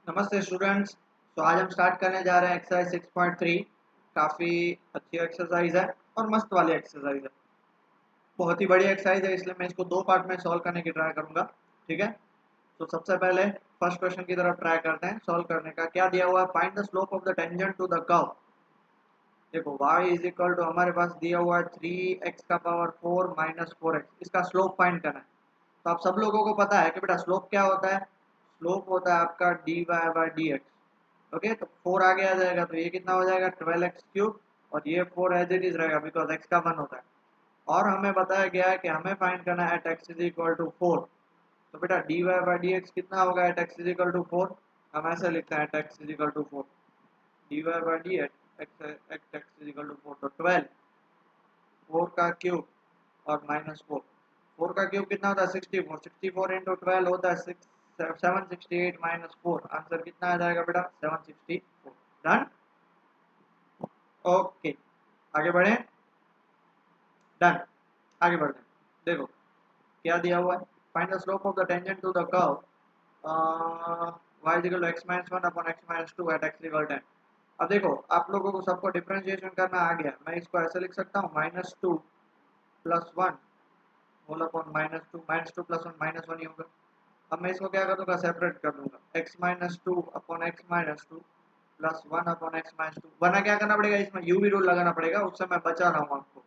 नमस्ते स्टूडेंट्स। तो आज हम स्टार्ट करने जा रहे हैं एक्सरसाइज 6.3। काफ़ी अच्छी एक्सरसाइज है और मस्त वाली एक्सरसाइज है। बहुत ही बढ़िया एक्सरसाइज है, इसलिए मैं इसको दो पार्ट में सॉल्व करने की ट्राई करूंगा। ठीक है, तो सबसे पहले फर्स्ट क्वेश्चन की तरफ ट्राई करते हैं सॉल्व करने का। क्या दिया हुआ है? Find the slope of the tangent to the curve. देखो y इज इक्वल टू हमारे पास दिया हुआ है 3x का पावर 4 माइनस 4x। इसका स्लोप फाइंड करना है। तो आप सब लोगों को पता है कि बेटा स्लोप क्या होता है। स्लोप होता है आपका dy by d x. Okay, तो 4 आगे आ जाएगा तो ये कितना हो जाएगा 12x क्यूब, और ये 4 एज इट इज रहेगा बिकॉज x का 1 होता है। और हमें बताया गया है कि हमें फाइंड करना है at x is equal to 4। तो बेटा dy बाई डी एक्स कितना होगा at x is equal to 4। हम ऐसे लिखते हैं at x is equal to 4 dy by d x at x is equal to 4। तो 12 4 का क्यूब और माइनस 4। 4 का क्यूब कितना होता है 64। 64 इंटू 12 होता है 768 माइनस 4। आंसर कितना आ जाएगा बेटा 764। डन। ओके, आगे बढ़े। डन, आगे बढ़ते हैं। देखो क्या दिया हुआ है। Find the slope of the tangent to the curve y is equal to x minus 1 upon x minus 2 at x equal 10। अब देखो आप लोगों को सबको डिफरेंशिएशन करना आ गया। मैं इसको ऐसे लिख सकता हूँ minus 2 plus 1 whole upon minus two plus one minus one ही होगा। अब मैं इसको क्या कर दूंगा सेपरेट कर दूंगा। X minus two upon x minus two plus one upon x minus to. वरना क्या करना पड़ेगा, इसमें यू भी रूल लगाना पड़ेगा, उससे मैं बचा रहा हूँ आपको।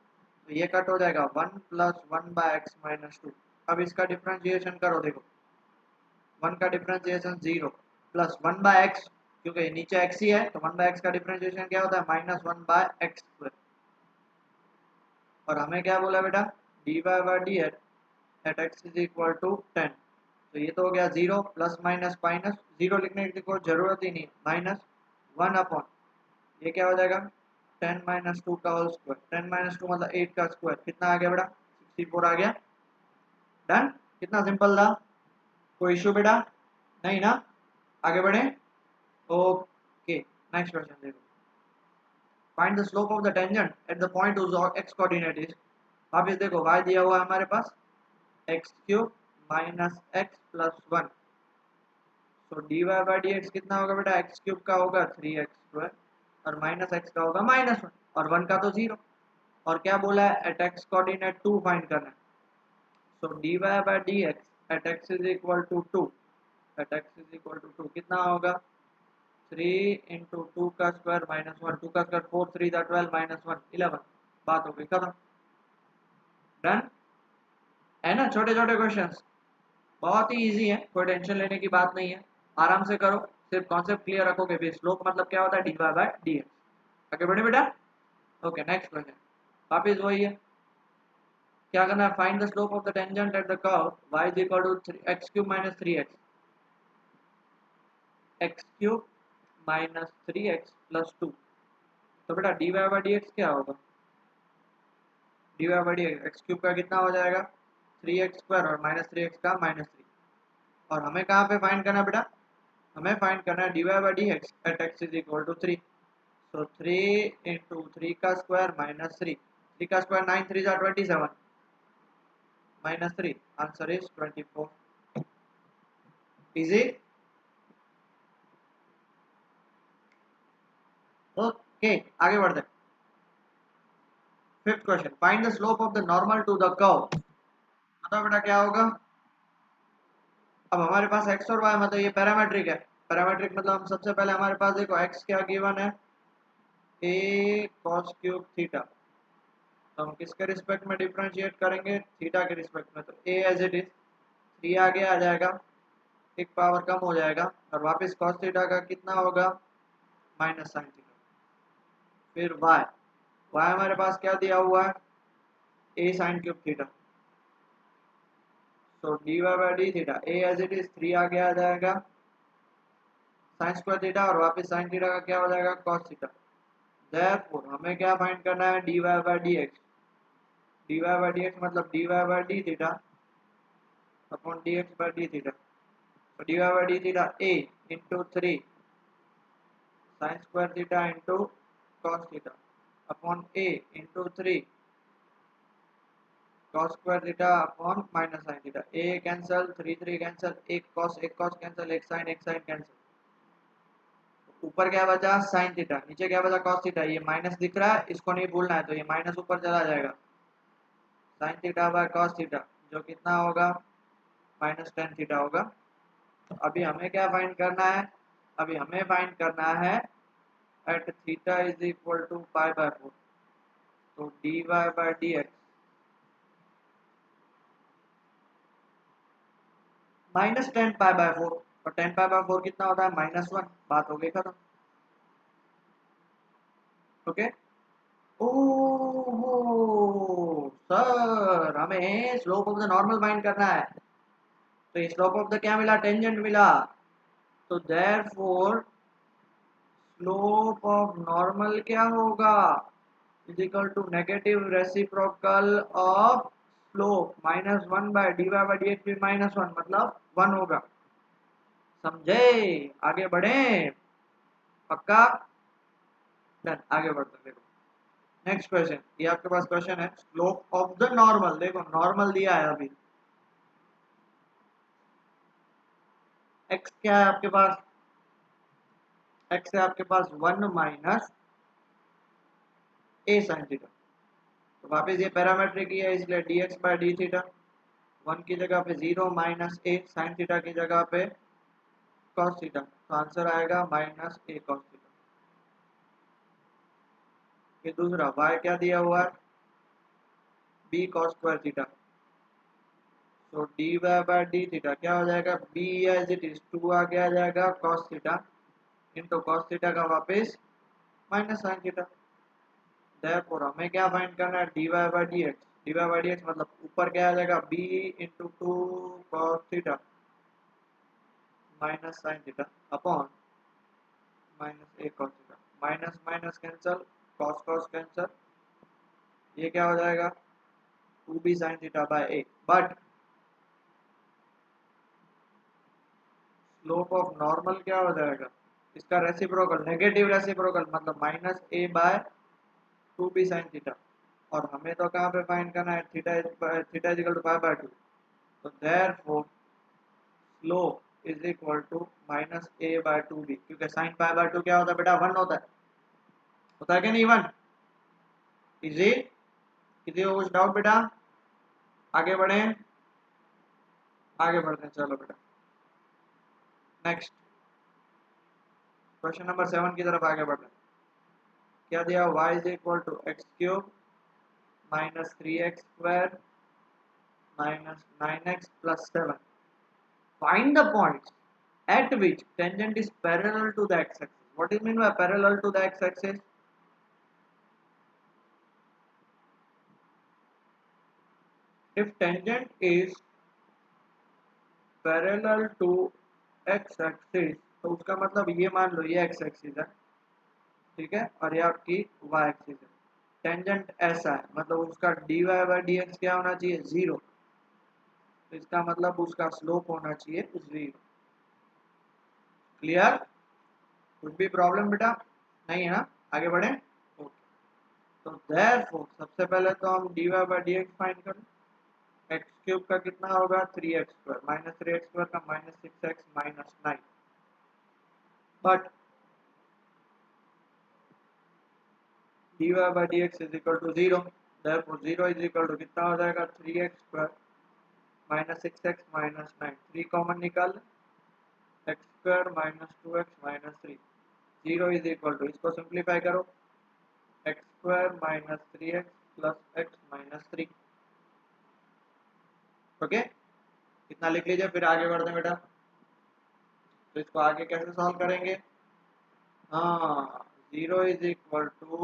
तो ये कट हो जाएगा 1 plus 1 by x minus two. अब इसका डिफरेंशिएशन करो। देखो 1 का डिफरेंशिएशन 0 प्लस 1 बाय एक्स, क्योंकि नीचे एक्स ही है तो 1 बाय एक्स का डिफरेंशिएशन क्या होता है माइनस 1 बाय एक्स स्क्वायर। और हमें क्या बोला बेटा d y by d at x is equal to 10। तो ये तो हो गया 0 प्लस माइनस माइनस 0 लिखने की कोई जरूरत ही नहीं, माइनस 1 अपॉन ये क्या हो जाएगा 10 माइनस 2 का होल स्क्वायर। 10 माइनस 2 मतलब 8 का स्क्वायर। कितना आ गया बेटा 64 आ गया। डन। कितना सिंपल था, कोई इशू बेटा नहीं ना। आगे बढ़े। ओके, नेक्स्ट क्वेश्चन देखो। Find the slope of the tangent at the point whose x coordinate is. अब ये देखो y दिया हुआ है हमारे पास x cube minus x plus 1। तो d y by d x कितना होगा बेटा एक्स क्यूब का होगा 3x स्क्वायर और माइनस एक्स का होगा माइनस 1 और 1 का तो 0। और क्या बोला है एट एक्स कोऑर्डिनेट 2 फाइंड करना है। So d y by d x at x is equal to 2। At x is equal to 2 कितना होगा 3 इंटू 2 का स्क्वायर माइनस 1। 2 का स्क्वायर 4 3 दा 12 माइनस 1 11। बात हो गई खत्म। डन है ना। छोटे छोटे क्वेश्चंस बहुत ही इजी है, कोई टेंशन लेने की बात नहीं है। आराम से करो, सिर्फ कॉन्सेप्ट क्लियर रखोगे भी। स्लोप मतलब क्या होता है d y by d x. आगे बढ़े बेटा। ओके, नेक्स्ट क्वेश्चन वापिस वही है। क्या करना है find the slope of the tangent at the curve y is equal to x cube minus 3x। X cube minus 3x plus 2। तो बेटा d y by d x क्या होगा d y by d x cube का कितना हो जाएगा 3x square और minus 3x का माइनस 3। और हमें कहाँ पे फाइंड करना है बेटा, हमें फाइंड करना है d y by d x at x is equal to 3। So 3 into 3 का स्क्वायर माइनस 3। 3 का स्क्वायर 9 3 जा 27 minus 3। Answer is 24। Easy. Okay, आगे बढ़ते हैं। Fifth question find the slope of the normal to the curve. बताओ बेटा क्या होगा। अब हमारे पास x और y मतलब ये पैरामेट्रिक है। पैरामेट्रिक मतलब हम सबसे पहले हमारे पास देखो x क्या गिवन है a cos क्यूब थीटा। तो हम किसके रिस्पेक्ट में डिफरेंशिएट करेंगे थीटा के रिस्पेक्ट में। तो a एज इट इज 3 आगे आ जाएगा, एक पावर कम हो जाएगा और वापस cos थीटा का कितना होगा माइनस साइन थीटा। फिर y हमारे पास क्या दिया हुआ है a साइन क्यूब थीटा। तो d y by d theta a as it is 3 आगे आ जाएगा साइन स्क्वायर थीटा और वापस साइन थीटा का क्या हो जाएगा cos थीटा। therefore हमें क्या फाइंड करना है d y by d x. D y by d x मतलब d y by d theta upon d x by d theta. तो d y by d theta a into 3 sine square theta into cos theta upon a into 3 cos square theta upon minus sine theta. a cancel 3 3 cancel, एक cos cancel, एक sine cancel. ऊपर क्या बचा sine theta, नीचे क्या बचा cos theta. ये minus दिख रहा है, इसको नहीं भूलना है, तो ये माइनस ऊपर चला जाएगा। Sine theta by cos theta जो कितना होगा -tan थीटा होगा। तो अभी हमें क्या फाइंड करना है, अभी हमें फाइंड करना है at theta is equal to π/4, तो dy/dx -tan π/4, और tan π/4 कितना होता है -1। बात हो गई खत्म। ओके। ओहो सर, हमें slope of the normal find करना है, तो स्लोप ऑफ द क्या मिला टेंजेंट मिला, तो देयरफॉर स्लोप ऑफ नॉर्मल क्या होगा is equal to negative reciprocal of slope -1/dy/dx भी -1 मतलब 1 होगा। समझे? आगे बढ़े? पक्का? डन, आगे बढ़ते हैं। देखो नेक्स्ट क्वेश्चन, ये आपके पास क्वेश्चन है स्लोप ऑफ द नॉर्मल। देखो नॉर्मल दिया है अभी, एक्स क्या है आपके पास, एक्स है आपके पास 1 माइनस ए साइन थीटा। तो वापस ये पैरामेट्रिक ही है, इसलिए dx/d थीटा 1 की जगह पे 0 माइनस ए साइन थीटा की जगह पे कॉस थीटा, तो आंसर आएगा -a कॉस थीटा। ये दूसरा y क्या दिया हुआ है b cos स्क्वायर थीटा, तो dy/d थीटा क्या हो जाएगा b एज इट इज 2 आगे आ जाएगा cos theta into cos theta का वापस माइनस साइन थीटा। देयरफॉर हमें क्या फाइंड करना है dy/dx, dy/dx मतलब ऊपर क्या आ जाएगा b into 2 cos theta minus sine theta upon -a cos theta. Minus minus cancel, cos cos cancel, ये क्या हो जाएगा 2b sin theta by a। But slope of normal क्या हो जाएगा, इसका रेसिप्रोकल नेगेटिव रेसिप्रोकल मतलब -a/2b sin थीटा, और हमें तो कहाँ पे फाइंड करना है थीटा इज इक्वल टू π/2, तो therefore slope is equal to -a/2b, क्योंकि sin π/2 क्या होता है बेटा 1 होता है कि नहीं 1। इजी, किसी को कुछ डाउट बेटा? आगे बढ़े, आगे बढ़ते हैं, चलो बेटा नेक्स्ट क्वेश्चन नंबर 7 की तरफ आगे बढ़ते हैं। क्या दिया y is equal to x³ -3x² -9x plus 7। Find the points at which tangent is parallel to the x-axis. What is mean by parallel to the x-axis? If tangent is parallel to x-axis, तो उसका मतलब ये मान लो ये x-axis है, ठीक है, और ये आपकी y-axis है। टेंजेंट ऐसा है मतलब उसका dy/dx क्या होना चाहिए 0, तो इसका मतलब उसका स्लोप होना चाहिए 0। क्लियर? कुछ भी प्रॉब्लम बेटा नहीं है ना? आगे बढ़े। ओके, तो देयरफॉर सबसे पहले तो हम dy/dx फाइंड करें। x³ का कितना होगा 3x² -3x² का -6x -9, but dy/dx is equal to 0, therefore 0 is equal to कितना हो जाएगा 3x² -6x -9, 3 कॉमन निकाल x² -2x -3, 0 is equal to इसको सिंप्लीफाई करो x² -3x plus x -3। Okay, कितना लिख लीजिए, फिर आगे बढ़ते हैं बेटा। तो इसको आगे कैसे सॉल्व करेंगे? हाँ, 0 is equal to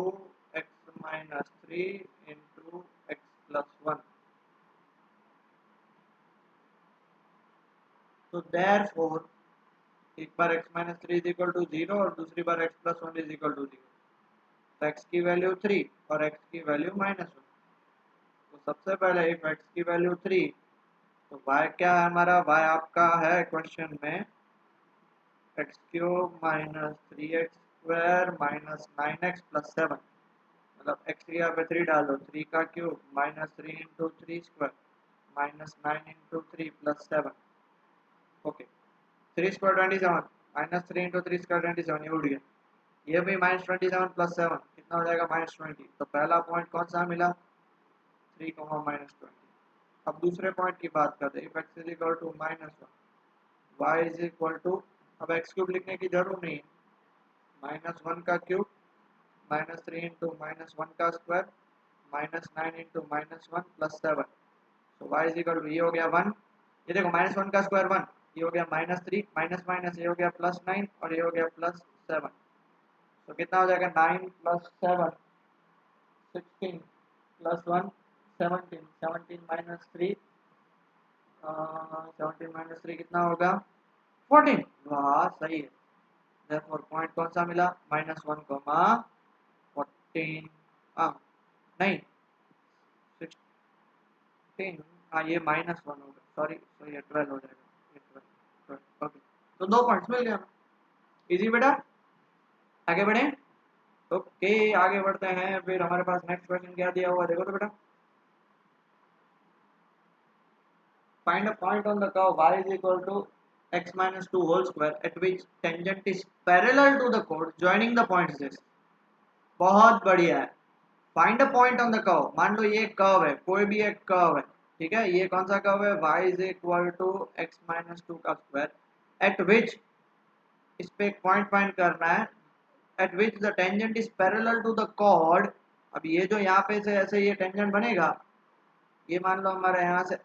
x-3 into x+1, तो देयरफॉर एक बार x-3 इज इक्वल टू 0 और दूसरी बार x+1 इज इक्वल टू 0, तो x की वैल्यू 3 और x की वैल्यू -1। तो सबसे पहले इफ x की वैल्यू 3, तो y क्या है हमारा, y आपका है क्वेश्चन में x³ -3x² -9x plus 7, मतलब x की यहाँ पे 3 डाल दो, 3 का cube -3 into 3² -9 into 3 plus 7। Okay, 3² 27, -3 into 3 square 27, ये उड़ गया। ये भी -27 प्लस 7 कितना हो जाएगा -20। तो पहला पॉइंट कौन सा मिला 3, -20। अब दूसरे पॉइंट की बात करते हैं। If x is equal to -1 y is equal to, अब x क्यूब लिखने की जरूरत नहीं है, -1 का क्यूब -3 इंटू -1 का स्क्वायर -9 इंटू -1 प्लस 7। तो y इज इक्वल टू, ये हो गया 1, ये देखो -1 का स्क्वायर 1, ये हो गया -3 माइनस माइनस, ये हो गया +9 और ये हो गया +7। तो कितना हो जाएगा 9 प्लस 7 16 प्लस 1 17, 17 माइनस 3 17 माइनस 3 कितना होगा 14। वाह सही है। therefore पॉइंट कौन सा मिला -1 कॉमा 14, नहीं 16, हाँ ये -1 होगा, सॉरी सॉरी ये 12 हो जाएगा, ये 12 ओके। तो 2 पॉइंट्स मिल गया। इजी बेटा, आगे बढ़े। ओके आगे बढ़ते हैं। फिर हमारे पास नेक्स्ट क्वेश्चन क्या दिया हुआ देखो तो बेटा, find a point on the curve y is equal to x minus 2 whole square at which tangent is parallel to the chord joining the points this। बहुत बढ़िया है। Find a point on the curve, मान लो ये curve है, कोई भी एक curve है, ठीक है, ये कौन सा कर्व है y is equal to x minus 2 का स्क्वायर एट विच, इस पे एक पॉइंट फाइंड करना है, at which the tangent is parallel to the chord. अब ये जो यहाँ पे से ऐसे ये टेंजेंट बनेगा, ये मान लो हमारा यहाँ से,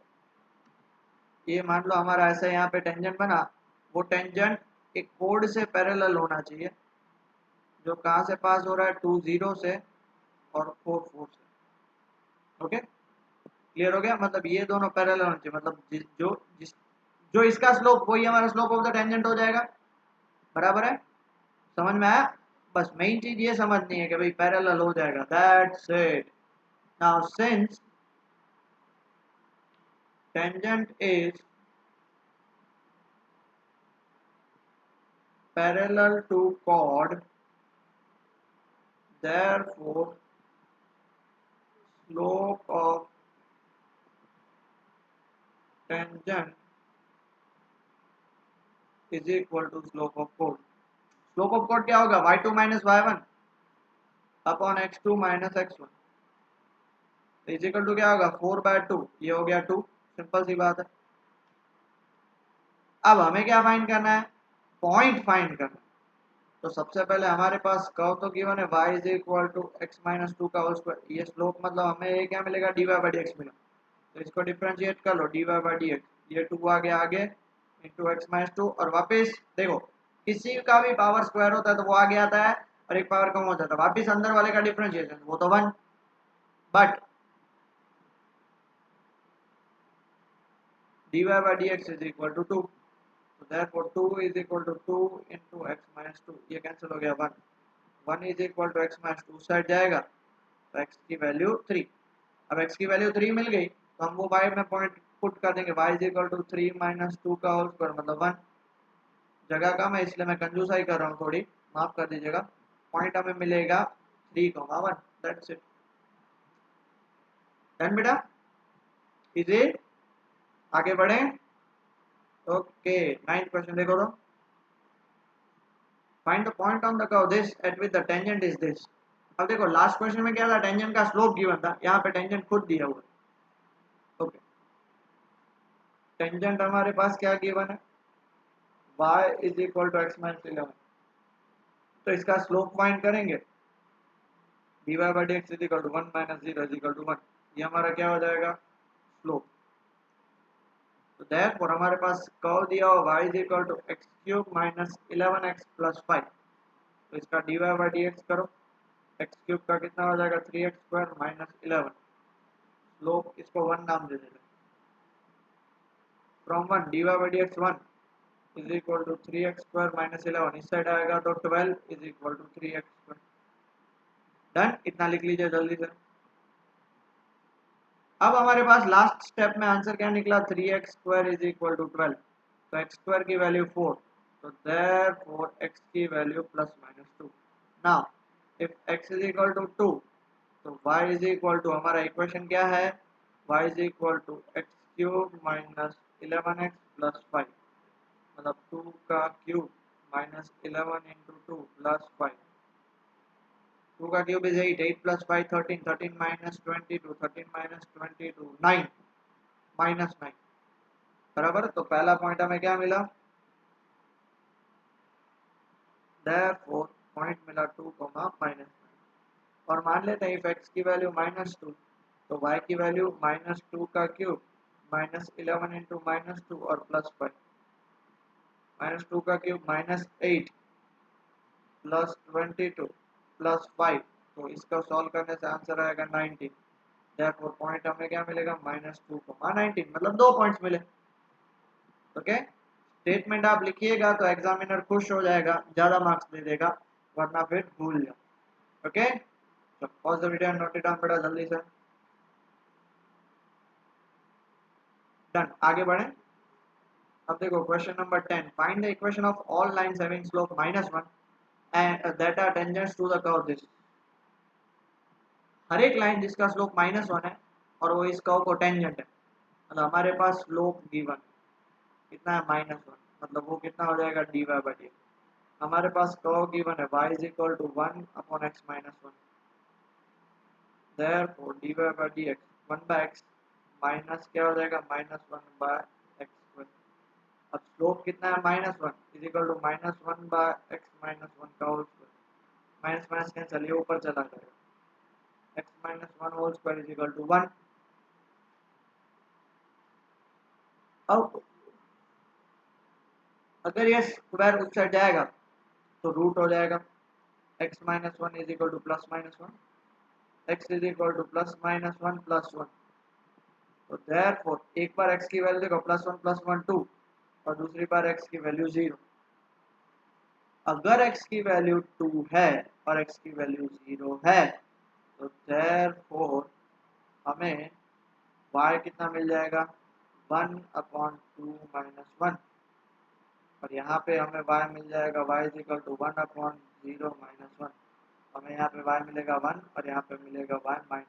ये मान लो हमारा ऐसे यहाँ पे टेंजेंट बना, वो टेंजेंट एक कोड से पैरेलल होना चाहिए, जो कहाँ से पास हो रहा है 2 0 से और 4 4 से। ओके क्लियर हो गया, मतलब ये दोनों पैरेलल होने चाहिए, मतलब जो इसका स्लोप वही हमारा स्लोप ऑफ द टेंजेंट हो जाएगा। बराबर है, समझ में आया। बस मेन चीज ये समझनी है कि भाई पैरेलल हो जाएगा, that's it. Now since tangent is parallel to chord, therefore slope of tangent is equal to slope of chord। Slope of chord क्या होगा y2 minus y1 upon x2 minus x1 is equal to क्या होगा 4/2, ये हो गया 2, simple सी बात है। अब हमें क्या फाइंड करना है, पॉइंट फाइंड करना है। तो सबसे पहले हमारे पास कर्व तो गिवन है y is equal to x minus 2 का होल स्क्वायर, ये स्लोप मतलब हमें ये क्या मिलेगा dy/dx मिला। तो इसको डिफरेंशिएट कर लो dy/dx, ये 2 आ गया आगे इंटू x माइनस 2, और वापस देखो किसी का भी पावर स्क्वायर होता है तो वो आगे आता है और एक पावर कम हो जाता है, वापस अंदर वाले का डिफरेंशिएशन वो तो 1, but dy/dx is equal to 2। So therefore 2 is equal to 2 into x minus 2, ये कैंसिल हो गया 1, 1 is equal to x minus 2 side जाएगा तो x की वैल्यू 3। अब x की वैल्यू 3 मिल गई तो हम वो y में पॉइंट पुट कर देंगे, y is equal to 3 minus 2 का होल स्क्वायर मतलब 1। जगह कम है इसलिए मैं कंजूसाई कर रहा हूँ थोड़ी, माफ कर दीजिएगा। पॉइंट हमें मिलेगा 3,1, दैट्स इट। डन बेटा, इजी। आगे बढ़े। ओके 9th क्वेश्चन देखो तो, find the point on the curve this eight which the tangent is this. अब देखो लास्ट क्वेश्चन में क्या था, टेंजेंट का स्लोप गिवन था, यहाँ पे टेंजेंट खुद दिया हुआ है। ओके टेंजेंट हमारे पास क्या गिवन है y is equal to x minus 11, तो इसका स्लोप फाइंड करेंगे dy/dx is equal to 1 minus 0 is equal to 1, ये हमारा क्या हो जाएगा स्लोप। तो देयरफॉर हमारे पास कर्व दिया हुआ y is equal to x cube minus 11x plus 5, तो इसका dy/dx करो, x क्यूब का कितना हो जाएगा 3x स्क्वायर माइनस 11, स्लोप इसको 1 नाम दे देते, from 1 dy/dx 1 is equal to 3x square minus 11, इस साइड आएगा तो 12 is equal to 3x square. Done, इतना लिख लीजिए जल्दी से। अब हमारे पास लास्ट स्टेप में आंसर क्या निकला 3x square is equal to 12, तो x स्क्वायर की वैल्यू 4, तो देयरफॉर x की value plus minus 2। Now if x is equal to 2 तो y इज इक्वल टू, हमारा इक्वेशन क्या है y is equal to x cube minus 11x plus 5, मतलब 2 का क्यूब माइनस 11 इंटू 2 प्लस 5, 2 का cube is 8, 8 plus 5 13, 13 minus 22, 13 minus 22 9, minus 9 बराबर। तो पहला पॉइंट हमें क्या मिला, therefore पॉइंट मिला 2, माइनस 9। और मान लेते हैं इफ x की वैल्यू -2 तो y की वैल्यू -2 का क्यूब माइनस 11 इंटू -2 और प्लस 5, -2 का क्यूब -8 प्लस 22 प्लस 5, तो इसका सॉल्व करने से आंसर आएगा 19। देयरफॉर पॉइंट हमें क्या मिलेगा, -2, 19, मतलब 2 पॉइंट्स मिले। ओके, स्टेटमेंट आप लिखिएगा तो एग्जामिनर खुश हो जाएगा, ज्यादा मार्क्स दे देगा, वरना फिर भूल जाओ। ओके, तो pause the video and note it down बेटा जल्दी से। डन, आगे बढ़ें। अब देखो question number 10, find the equation of all lines having slope -1 and that are tangents to the curve this. हर एक लाइन जिसका स्लोप -1 है और वो इस कर्व को टेंजेंट है, मतलब हमारे पास स्लोप गिवन कितना है, -1, मतलब वो कितना हो जाएगा, dy/dx। हमारे पास कर्व गिवन है y is equal to 1/x-1, therefore dy/dx 1/x minus क्या हो जाएगा, -1/x²। अब स्लोप कितना है, -1 इज इक्वल टू -1/x-1 का whole square, minus minus cancel, ये ऊपर चला जाएगा, x-1 whole square is equal to 1। अब अगर ये स्क्वायर उस साइड जाएगा तो रूट हो जाएगा, x-1 is equal to +-1, x is equal to +-1 +1। तो देयरफॉर एक बार x की वैल्यू देखो, +1 +1 2, और दूसरी बार x की वैल्यू 0। अगर x की वैल्यू 2 है और x की वैल्यू 0 है तो देयरफॉर हमें y कितना मिल जाएगा, 1/2 - 1, और यहाँ पे हमें y मिल जाएगा y इज इक्वल टू 1/0 - 1। हमें यहाँ पे y मिलेगा 1 और यहाँ पे मिलेगा y -1।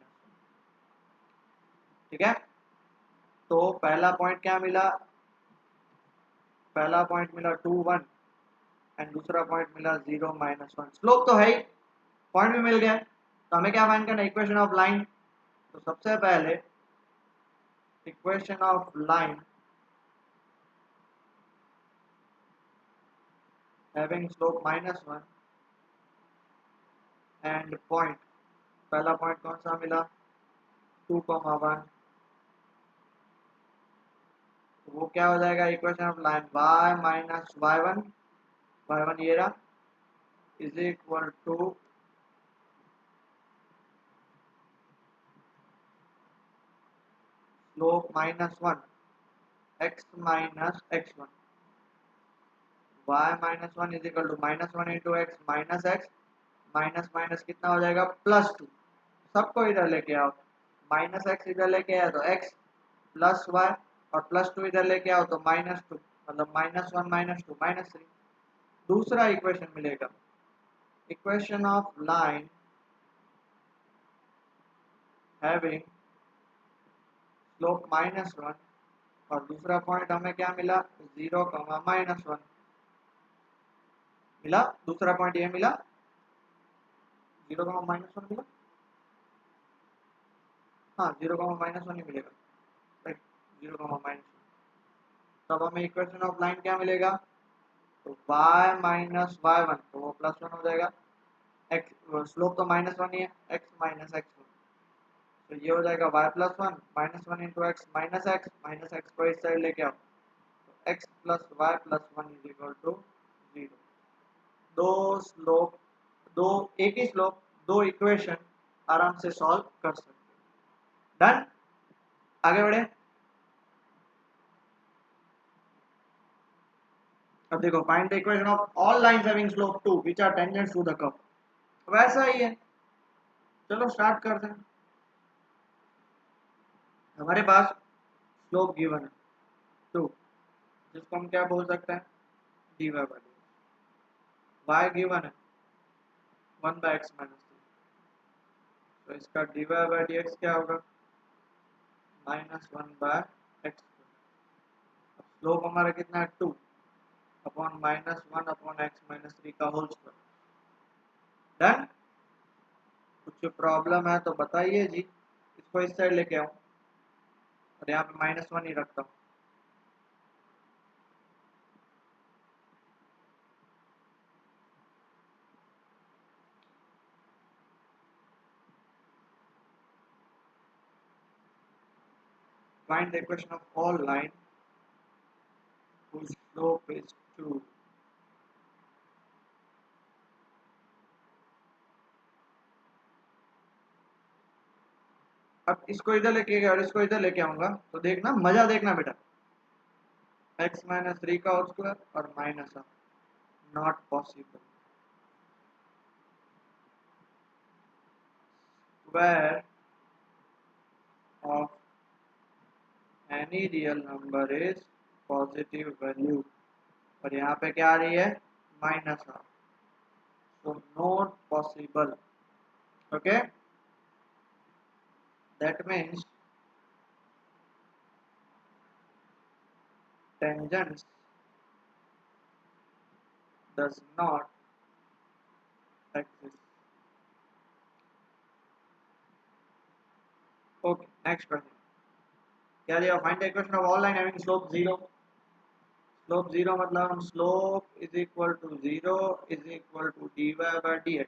ठीक है, तो पहला पॉइंट क्या मिला, पहला पॉइंट मिला 2 1 एंड दूसरा पॉइंट मिला 0 -1। स्लोप तो है ही, पॉइंट भी मिल गया, तो हमें क्या फाइंड करना है, इक्वेशन ऑफ लाइन। तो सबसे पहले equation of line having slope -1 and point, पहला पॉइंट कौन सा मिला, 2, 1, तो वो क्या हो जाएगा, इक्वेशन ऑफ लाइन y-y1 ये रहा is equal to slope -1 x minus x1, y-1 is equal to -1 into x minus x, minus minus कितना हो जाएगा, +2। सबको इधर लेके आओ, -x इधर लेके आया तो x प्लस y, और +2 इधर लेके आओ तो -2, मतलब -1 -2 -3। दूसरा इक्वेशन मिलेगा, equation of line having slope -1, और दूसरा पॉइंट हमें क्या मिला, 0, -1 मिला। दूसरा पॉइंट ये मिला, 0, -1 मिला, हाँ 0, -1 ही मिलेगा, राइट, 0, -1। तब हमें इक्वेशन ऑफ लाइन क्या मिलेगा, तो y माइनस y1, तो वो +1 हो जाएगा, x स्लोप तो -1 ही है, x माइनस x1, तो ये हो जाएगा y +1 -1 into x minus x को इस साइड लेके आओ, तो x plus y plus 1 is equal to 0। दो स्लोप, दो एक ही स्लोप, दो इक्वेशन आराम से सॉल्व कर सकते हैं। डन, आगे बढ़े। अब देखो, find the equation of all lines having slope 2 which are tangents to the curve. वैसा ही है, चलो स्टार्ट करते हैं। हमारे पास स्लोप गिवन है 2, जिसको हम क्या बोल सकते हैं, dy/dx। y गिवन है 1/x-3, तो इसका dy/dx क्या होगा, -1/x। स्लोप हमारा कितना है, 2, अपॉन -1 अपॉन x-3 का होल स्क्वायर। डन। कुछ प्रॉब्लम है तो बताइए जी। इसको इस साइड लेके आऊं और यहाँ पे -1 ही रखता हूँ। Find the equation of all line whose slope is 2. अब इसको इधर लेके गया और इसको इधर लेके आऊंगा तो देखना, मजा देखना बेटा। x-3 का होल स्क्वायर और minus of, not possible. Square of any real number is positive value, और यहाँ पे क्या आ रही है, minus of, so not possible. Okay, that means tangents does not exist. Okay, next question. क्या दिया, find the equation of all line having slope 0. Slope 0 मतलब हम slope is equal to 0 is equal to dy by dx,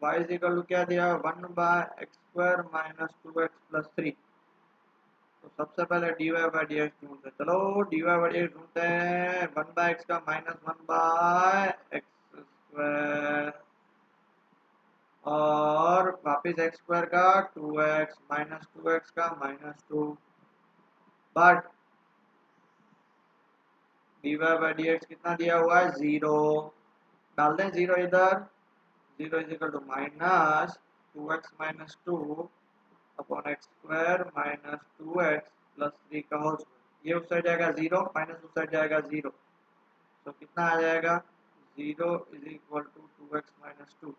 y is equal to क्या दिया, 1 by x square minus 2x plus 3। तो सबसे पहले dy by dx ढूंढते हैं। चलो dy by dx ढूंढते हैं। 1 बाय एक्स का माइनस 1 बाय एक्स स्क्वायर और वापिस एक्स स्क्वायर का 2x माइनस 2x का minus 2, but dy by dx कितना दिया हुआ है, 0। डाल दें 0 इधर, 0 is equal to minus 2x minus 2 upon x square minus 2x plus 3 का होल स्क्वायर। ये उस साइड जाएगा 0, माइनस उस साइड जाएगा 0, तो कितना आ जाएगा, 0 is equal to 2x minus 2,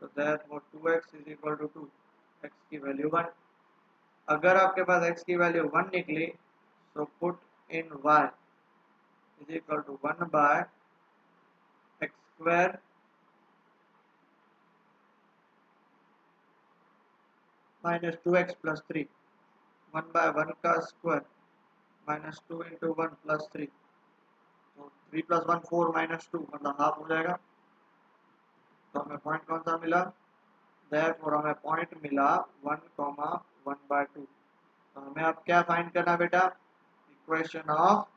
तो therefore 2x is equal to 2, x की वैल्यू 1। अगर आपके पास x की वैल्यू 1 निकली तो put in y is equal to 1 by x square minus 2x plus 3, 1 by 1 का स्क्वायर माइनस 2 इंटू 1 प्लस 3, तो 3 plus 1 4 minus 2 मतलब हाफ हो जाएगा। तो हमें पॉइंट कौन सा मिला, देयरफॉर हमें पॉइंट मिला 1,1/2। तो हमें अब क्या फाइंड करना बेटा, इक्वेशन ऑफ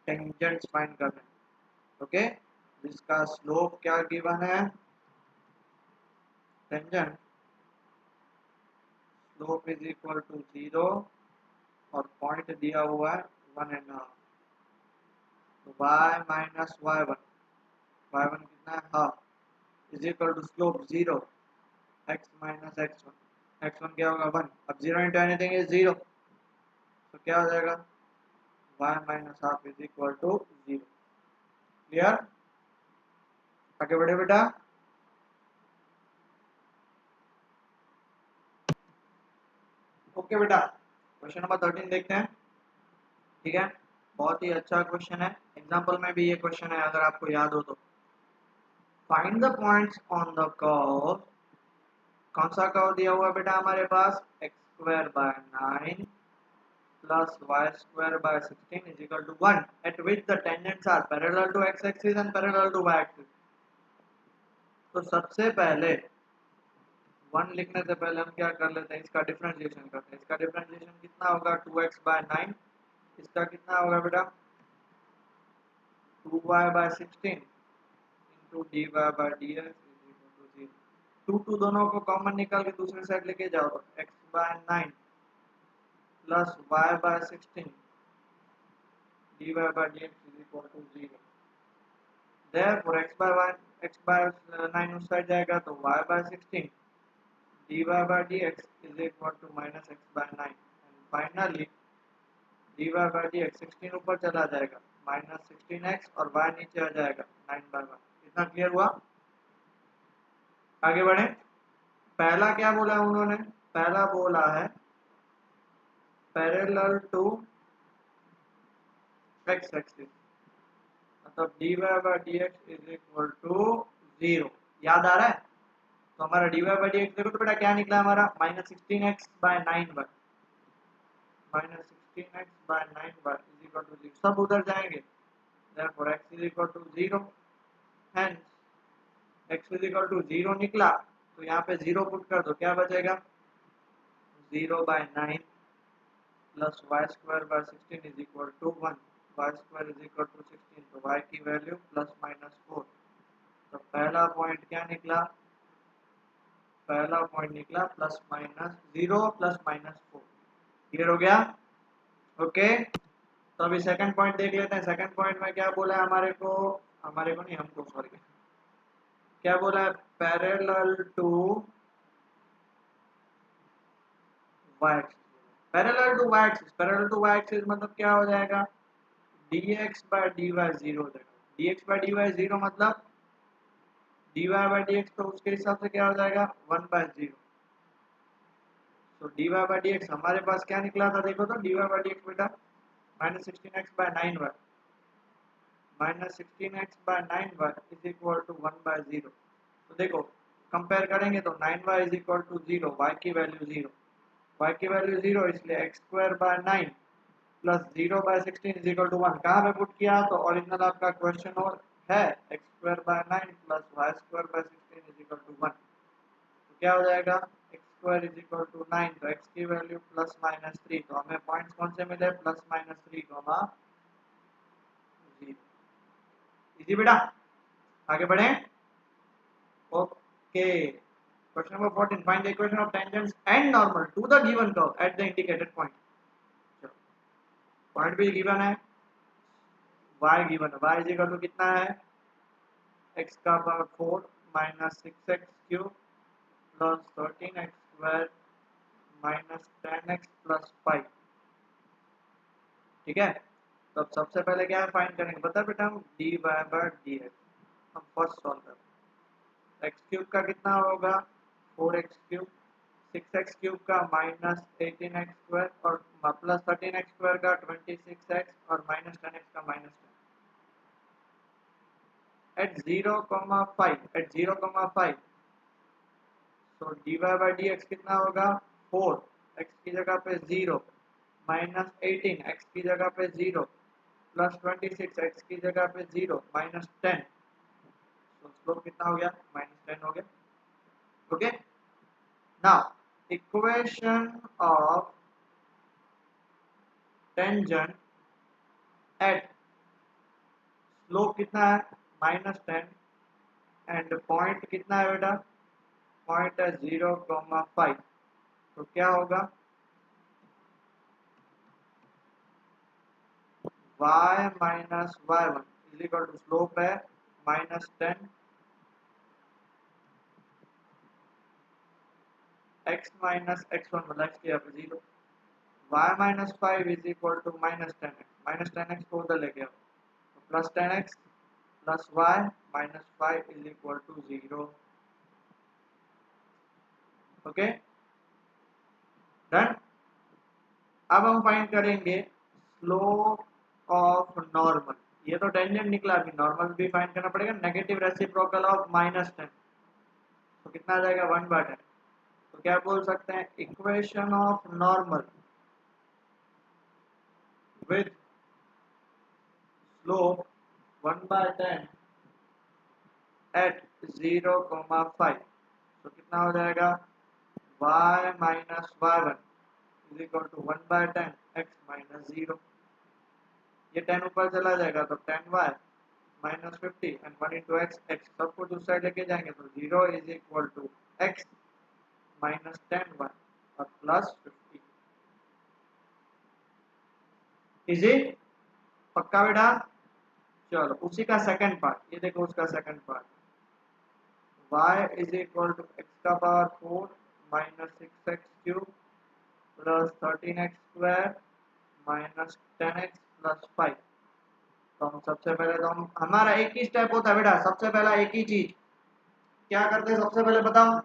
टेंजेंट्स फाइंड करना है। ओके, जिसका स्लोप क्या गिवन है, tangent slope is equal to 0 और पॉइंट दिया हुआ है 1.5, तो y माइनस y1, y1 कितना है, half is equal to slope 0 x minus x1, x1 क्या होगा 1, अब 0 इंटू एनीथिंग इज 0, तो क्या हो जाएगा, y minus half is equal to 0। Clear, आगे बढ़े बेटा। ओके बेटा, क्वेश्चन नंबर 13 देखते हैं। ठीक है, बहुत ही अच्छा क्वेश्चन है, एग्जाम्पल में भी ये क्वेश्चन है अगर आपको याद हो तो। Find the points on the curve, कौन सा कर्व दिया हुआ बेटा हमारे पास, x square by 9 plus y square by 16 is equal to 1 at which the tangents are parallel to x axis and parallel to y axis. तो सबसे पहले 1 लिखने से पहले हम क्या कर लेते हैं, इसका डिफरेंशिएशन करते हैं। इसका डिफरेंशिएशन कितना होगा, 2x बाय 9, इसका कितना होगा बेटा, 2y by 16 into dy by dx is equal to 0। 2 दोनों को कॉमन निकाल के दूसरे साइड लेके जाओ तो x by 9 plus y by 16 dy by dx is equal to 0। Therefore x by 9 उस साइड जाएगा तो y by 16 dy by dx is equal to minus x by 9, and finally dy by dx 16 ऊपर चला जाएगा, minus 16x और y नीचे आ जाएगा 9/1। इतना क्लियर हुआ, आगे बढ़े। पहला क्या बोला उन्होंने, पहला बोला है पैरेलल टू एक्स एक्सिस, मतलब dy by d x is equal to 0। याद आ रहा है? तो हमारा dy बाई डी एक्स देखो तो बेटा क्या निकला हमारा, minus 16x by 9y, minus 16x by 9y is equal to 0। सब उधर जाएंगे, therefore x is equal to 0, hence x is equal to 0 निकला, तो यहाँ पे 0 पुट कर दो, क्या बचेगा, 0 by 9 plus y square by 16 is equal to 1, y square is equal to 16, तो y की वैल्यू प्लस माइनस 4। तो पहला पॉइंट क्या निकला, पहला पॉइंट निकला plus minus 0 plus minus 4। Clear हो गया? ओके, तो अभी सेकंड पॉइंट देख लेते हैं। सेकंड पॉइंट में क्या बोला है हमारे को नहीं, हमको, सॉरी, क्या बोला है, parallel to y axis, parallel to y axis, parallel to y axis मतलब क्या हो जाएगा, dx बाय dy 0 हो जाएगा। dx बाय dy 0 मतलब dy बाय dx, तो उसके हिसाब से क्या हो जाएगा, 1 बाय 0। तो dy बाय dx हमारे पास क्या निकला था, देखो तो dy बाय dx बेटा minus 16x by 9y, minus 16x by 9y is equal to 1 by 0। तो देखो कंपेयर करेंगे तो 9y is equal to 0, y की वैल्यू 0, y की वैल्यू 0, इसलिए x square by 9 plus 0 by 16 is equal to 1। कहाँ पे पुट किया, तो ओरिजिनल आपका क्वेश्चन और है x square by 9 plus y square by 16 is equal to 1। तो क्या हो जाएगा, x square is equal to 9, तो x की वैल्यू प्लस माइनस 3, तो हमें पॉइंट्स कौन से मिले, प्लस माइनस 3 0। इजी बेटा, आगे बढ़े। Okay, question number 14, find the equation of tangents and normal to the given curve at the indicated point. चलो, पॉइंट भी गिवन है, y गिवन है, y इज इक्वल टू कितना है, x का power 4 minus 6x cube plus 13x square minus 10x plus 5। ठीक है, तो अब सबसे पहले क्या है, फाइंड करेंगे, बता बेटा, हम dy बाय dx हम फर्स्ट सॉल्व करते हैं। x क्यूब का कितना होगा, 4x क्यूब, 6x क्यूब का माइनस 18x स्क्वायर और प्लस 13x स्क्वायर का 26x और माइनस 10x का माइनस 10। एट 0,5, एट 0,5, तो dy बाई dx कितना होगा, 4, x की जगह पे 0, माइनस 18, x की जगह पे 0, प्लस 26, x की जगह पे 0, माइनस 10, तो स्लोप कितना हो गया, माइनस 10 हो गया। Okay, now equation of tangent eight slope कितना है, माइनस 10, एंड पॉइंट कितना है बेटा, पॉइंट है 0,5, तो क्या होगा, y minus y1 is equal to slope है माइनस 10, x माइनस x1 मतलब x की जगह 0, y minus 5 is equal to minus 10x, minus 10x को उधर लेके आओ, तो plus 10x plus y minus 5 is equal to 0। Okay, done. अब हम फाइंड करेंगे स्लोप ऑफ नॉर्मल। ये तो टेंजेंट निकला, अभी नॉर्मल भी फाइंड करना पड़ेगा, नेगेटिव रेसिप्रोकल ऑफ माइनस 10, तो कितना आ जाएगा, 1/10। तो क्या बोल सकते हैं, equation of normal with slope 1/10 at 0,5, तो कितना हो जाएगा, y minus y1 is equal to 1/10 x minus 0। ये 10 ऊपर चला जाएगा तो 10y minus 50 and 1 into x, x सब कुछ उस साइड लेके जाएंगे तो 0 is equal to x minus 10y और प्लस 50। इजी, पक्का बेटा। चलो उसी का सेकंड पार्ट, ये देखो उसका second part, y is equal to x का power 4 minus 6x cube plus 13x square minus 10x plus 5। तो हम सबसे पहले तो हम हमारा एक ही स्टेप होता है बेटा, सबसे पहला एक ही चीज क्या करते हैं, सबसे पहले बताओ,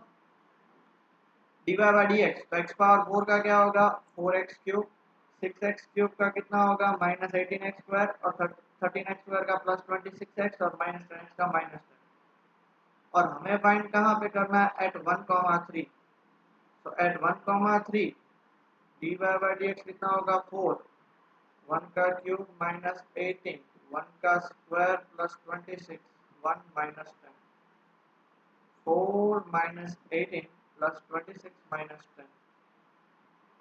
dy बाई dx, तो x पावर 4 का क्या होगा, 4x क्यूब, 6x³ का कितना होगा -18x² और 13x² का +26x और -10x का -10। और हमें फाइंड कहाँ पे करना है एट 1,3। तो एट 1,3 dy/dx कितना होगा 4, 1 का क्यूब -18, 1 का स्क्वायर +26, 1 -10, 4 -18 +26 -10।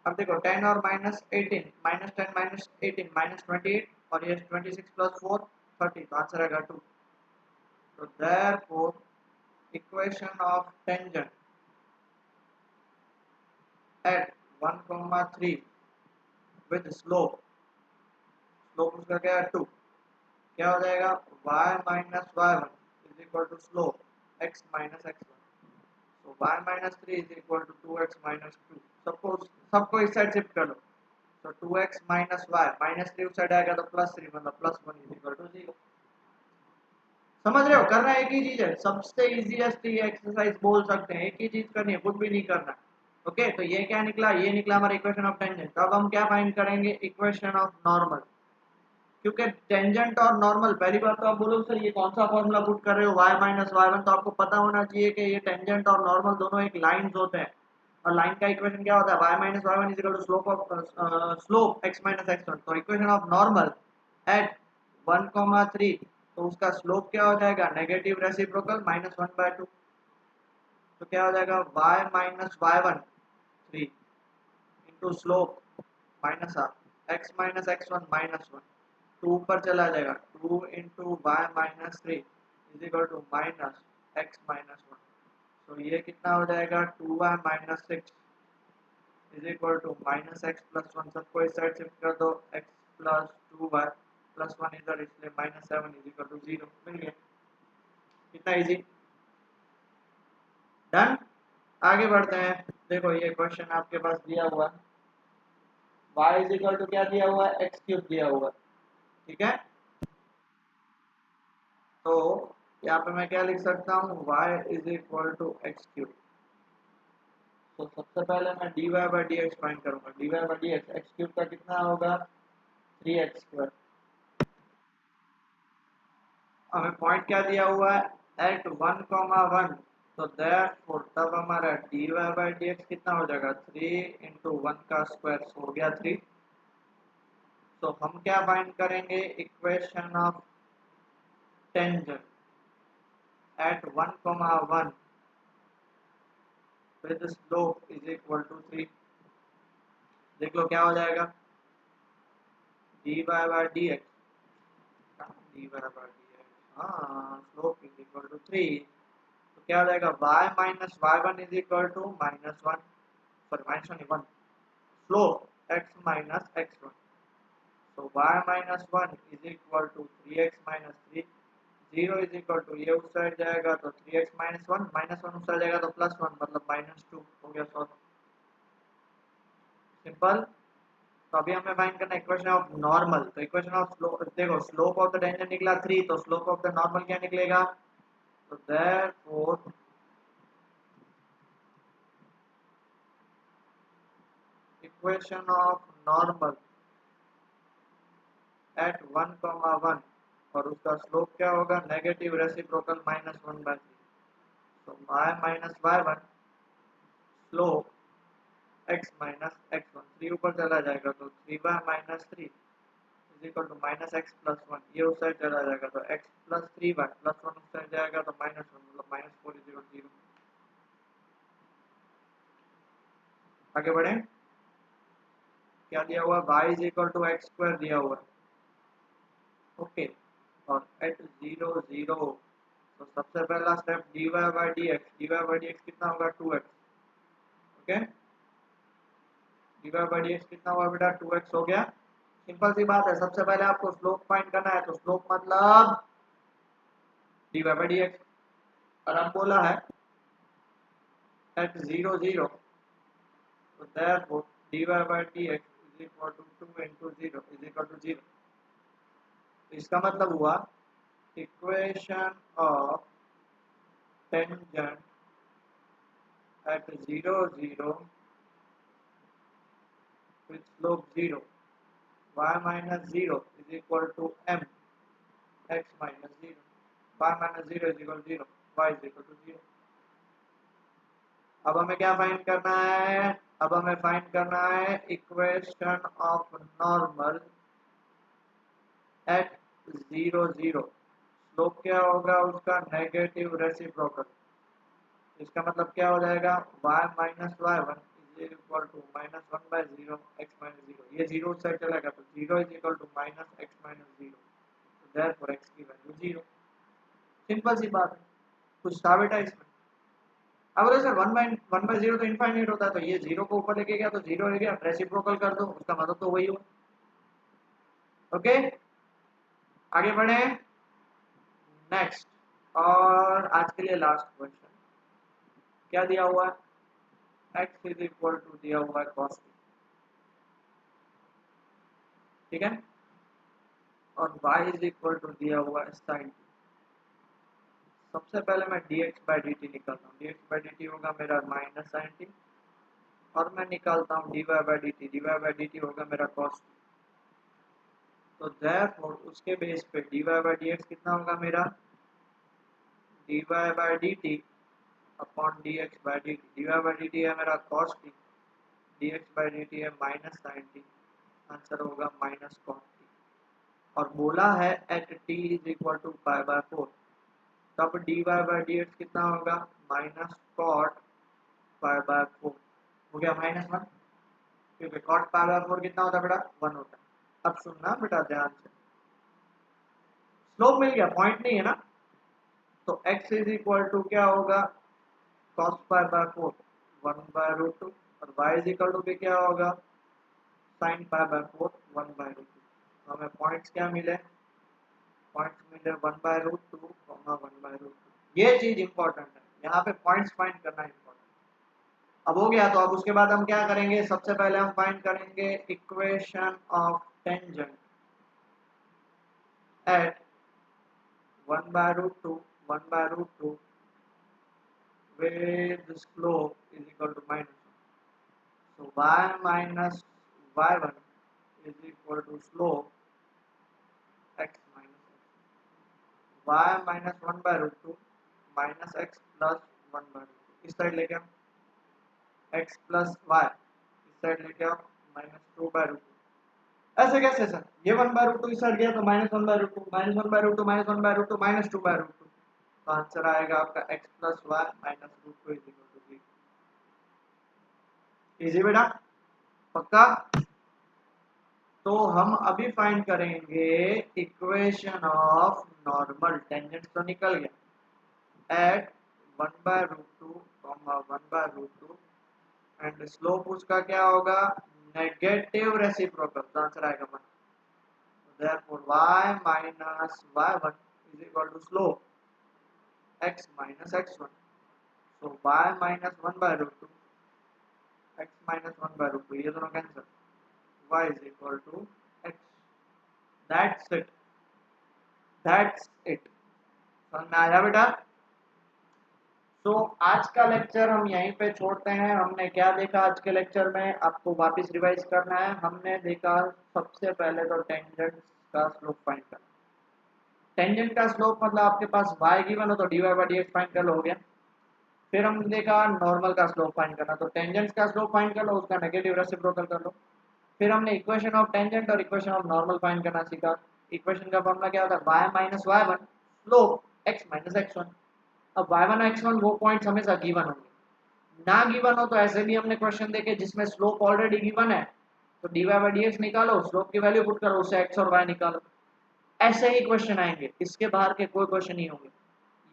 अब देखो 10 और -18 -10 -18 -28 और ये 26 + 4 30, तो आंसर आएगा 2। तो therefore equation of tangent at 1,3 with slope उसका क्या है 2, क्या हो जाएगा y minus y1 is equal to slope x minus x1। so y minus 3 is equal to 2x minus 2। सबको इस साइड शिफ्ट कर लो। तो 2x minus y -3 उस साइड आएगा तो +3 मतलब +1 is equal to 0। समझ रहे हो, करना एक ही चीज है, सबसे इजीएस्ट ये एक्सरसाइज बोल सकते हैं, एक ही चीज करनी है, कुछ भी नहीं करना। ओके, तो ये क्या निकला, ये निकला हमारा इक्वेशन ऑफ टेंजेंट। अब हम क्या फाइंड करेंगे इक्वेशन ऑफ नॉर्मल, क्योंकि टेंजेंट और नॉर्मल पहली बात तो आप बोलो सर ये कौन सा फॉर्मूला पुट कर रहे हो y माइनस y1, तो आपको पता होना चाहिए कि ये टेंजेंट और नॉर्मल दोनों एक लाइंस होते हैं, और लाइन का इक्वेशन क्या होता है y minus y1 is equal to slope x minus x1। तो इक्वेशन ऑफ नॉर्मल एट 1,3, तो उसका स्लोप क्या हो जाएगा नेगेटिव रेसिप्रोकल -1/2। तो क्या हो जाएगा y minus y1 3 into slope minus x minus x1 -1, 2 ऊपर चला जाएगा 2 into y minus 3 is equal to minus x minus 1। तो ये कितना हो जाएगा 2y minus 6 is equal to minus x plus 1। सबको इस साइड शिफ्ट कर दो, x प्लस 2y प्लस 1 इधर, इसलिए -7 इज इक्वल टू 0 मिल गया। कितना इजी, डन। आगे बढ़ते हैं। देखो ये क्वेश्चन आपके पास दिया हुआ है, y इज इक्वल टू क्या दिया हुआ है x³ दिया हुआ है, ठीक है। तो यहाँ पे मैं क्या लिख सकता हूँ y is equal to x³। तो सबसे पहले मैं dy/dx फाइंड करूंगा, dy/dx x³ का कितना होगा 3x²। हमें पॉइंट क्या दिया हुआ है एट 1,1, तो देयरफॉर तब हमारा dy/dx कितना हो जाएगा 3 इंटू 1 का स्क्वायर हो गया 3। तो हम क्या फाइंड करेंगे equation of tangent eight 1,1 with slope is equal to 3। देख लो क्या हो जाएगा dy/dx, हाँ स्लोप इज इक्वल टू 3। तो क्या हो जाएगा y minus y1 is equal to -1, sorry -1 slope x minus x1। so y minus 1 is equal to 3x minus 3, 0 is equal to ये उस साइड जाएगा तो 3x माइनस 1 -1 उस साइड जाएगा तो +1 मतलब -2 हो गया सॉल्व, सिंपल। तो अभी हमें फाइंड करना है इक्वेशन ऑफ नॉर्मल। तो इक्वेशन ऑफ स्लोप, देखो स्लोप ऑफ द टेंजेंट निकला 3, तो स्लोप ऑफ द नॉर्मल क्या निकलेगा, तो therefore equation of normal eight 1,1 और उसका स्लोप क्या होगा नेगेटिव रेसिप्रोकल -1/3। तो y minus y1 slope x minus x1, 3 ऊपर चला जाएगा तो 3y minus 3 is equal to -x plus 1, ये उस साइड चला जाएगा तो x प्लस 3y प्लस 1 उस साइड जाएगा तो -1 मतलब -4 इज इक्वल टू 0। आगे बढ़े, क्या दिया हुआ y is equal to x² दिया हुआ है, ओके। और एट 0 0, तो सबसे पहला स्टेप dy/dx कितना होगा 2x, ओके। dy/dx कितना हुआ बेटा 2x हो गया। सिंपल सी बात है, सबसे पहले आपको स्लोप फाइंड करना है, तो स्लोप मतलब dy/dx। और अब बोला है एट 0 0, तो therefore dy/dx is equal to 2 into 0 is equal to 0। तो इसका मतलब हुआ equation of tangent at 0 0 with slope 0 y minus zero is equal to m x minus zero, y minus zero is equal zero, y is equal to zero. अब हमें क्या find करना है? अब हमें फाइंड करना है equation of normal at zero zero. Slope क्या होगा उसका? Negative reciprocal. इसका मतलब क्या हो जाएगा? y minus y one is equal to minus one by zero x minus zero. ये जीरो साइड चलेगा तो zero is equal to minus x minus zero, तो देयरफॉर एक्स की वैल्यू जीरो। सिंपल सी बात है, कुछ साबित है इसमें? अब अगर सर वन बाई जीरो तो इनफाइनाइट होता है, तो ये जीरो को ऊपर लेके गया तो जीरो हो गया, रेसिप्रोकल कर दो, उसका मतलब तो वही हुआ। ओके, आगे बढ़े नेक्स्ट। और आज के लिए लास्ट क्वेश्चन क्या दिया हुआ है? x इज इक्वल टू दिया हुआ है cos t, ठीक है, और y इज इक्वल टू दिया हुआ है sin t। सबसे पहले मैं dx बाई dt निकालता हूँ। dx बाई dt होगा मेरा माइनस sin t, और मैं निकालता हूँ dy by dt। dy by dt होगा मेरा cos t। तो देयरफॉर उसके बेस पे dy बाई dx कितना होगा मेरा? dy by dt upon dx by dt। dy by dt है मेरा cos t, dx by dt है माइनस sin t, आंसर होगा माइनस cos t। और बोला है at t is equal to pi by four, तब dy बाई dx कितना होगा? Minus cot pi by four हो गया माइनस वन, क्योंकि cot पाई बाय फोर कितना होता है बेटा? वन होता है। अब सुनना बेटा ध्यान से, स्लोप मिल गया, पॉइंट नहीं है ना, तो x इज इक्वल टू क्या होगा? cos pi by four one by root two, और y इज इक्वल टू भी क्या होगा? sin pi by four one by root two. तो हमें पॉइंट्स क्या मिले? पॉइंट्स मिले one by root two, one by root two. ये चीज इंपॉर्टेंट है, यहाँ पे पॉइंट्स फाइंड करना इंपॉर्टेंट। अब हो गया, तो अब उसके बाद हम क्या करेंगे? सबसे पहले हम फाइंड करेंगे equation of tangent at one by root two, one by root two with slope is equal to minus 1. So y minus y1 is equal to slope x minus x. y minus 1 by root 2 minus x plus 1 by root 2 इस side लेके आओ, x plus y इस side लेके आओ, minus 2 by root 2। ऐसे कैसे sir? ये 1 by root 2 इस साइड गया तो minus 1 by root 2, minus 1 by root 2 minus 1 by root 2 minus 2 by root 2, तो आंसर आएगा आपका x plus y minus root 2 is equal to 0। Easy बेटा, पक्का? तो हम अभी फाइंड करेंगे इक्वेशन ऑफ नॉर्मल टेंजेंट, तो निकल गया at one by root two comma one by root two, and slope उसका क्या होगा? नेगेटिव रेसिप्रोकल, तो आंसर आएगा 1। Therefore y minus y1 is equal to slope x minus x1। So y minus 1 by root two x minus 1 by root two, ये दोनों cancel, y is equal to x। That's it, that's it। समझ में आया बेटा? तो आज का lecture हम यहीं पे छोड़ते हैं। हमने क्या देखा आज के लेक्चर में? आपको वापस रिवाइज करना है। हमने देखा सबसे पहले तो टेंजेंट का स्लोप फाइंड करना। टेंजेंट का स्लोप मतलब आपके पास y गिवन हो तो dy बाई dx फाइंड कर लो, हो गया। फिर हमने देखा नॉर्मल का स्लोप फाइंड करना, तो टेंजेंट का स्लोप फाइंड कर लो, उसका नेगेटिव रेसिप्रोकल कर लो। फिर हमने इक्वेशन ऑफ टेंजेंट और इक्वेशन ऑफ नॉर्मल फाइंड करना सीखा। इक्वेशन का फॉर्मूला क्या होता है? y minus y1 slope x minus x1। अब y1 और x1 वो पॉइंट्स हमेशा गिवन होंगे, ना गिवन हो तो ऐसे भी हमने क्वेश्चन देखे जिसमें स्लोप ऑलरेडी गिवन है, तो dy बाई dx निकालो, स्लोप की वैल्यू पुट करो, उससे x और y निकालो। ऐसे ही क्वेश्चन आएंगे, इसके बाहर के कोई क्वेश्चन नहीं होंगे।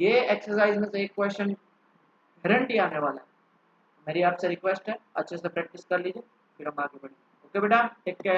ये एक्सरसाइज में से एक क्वेश्चन गारंटी आने वाला है। मेरी आपसे रिक्वेस्ट है अच्छे से प्रैक्टिस कर लीजिए, फिर हम आगे बढ़ेंगे। ओके बेटा, टेक केयर।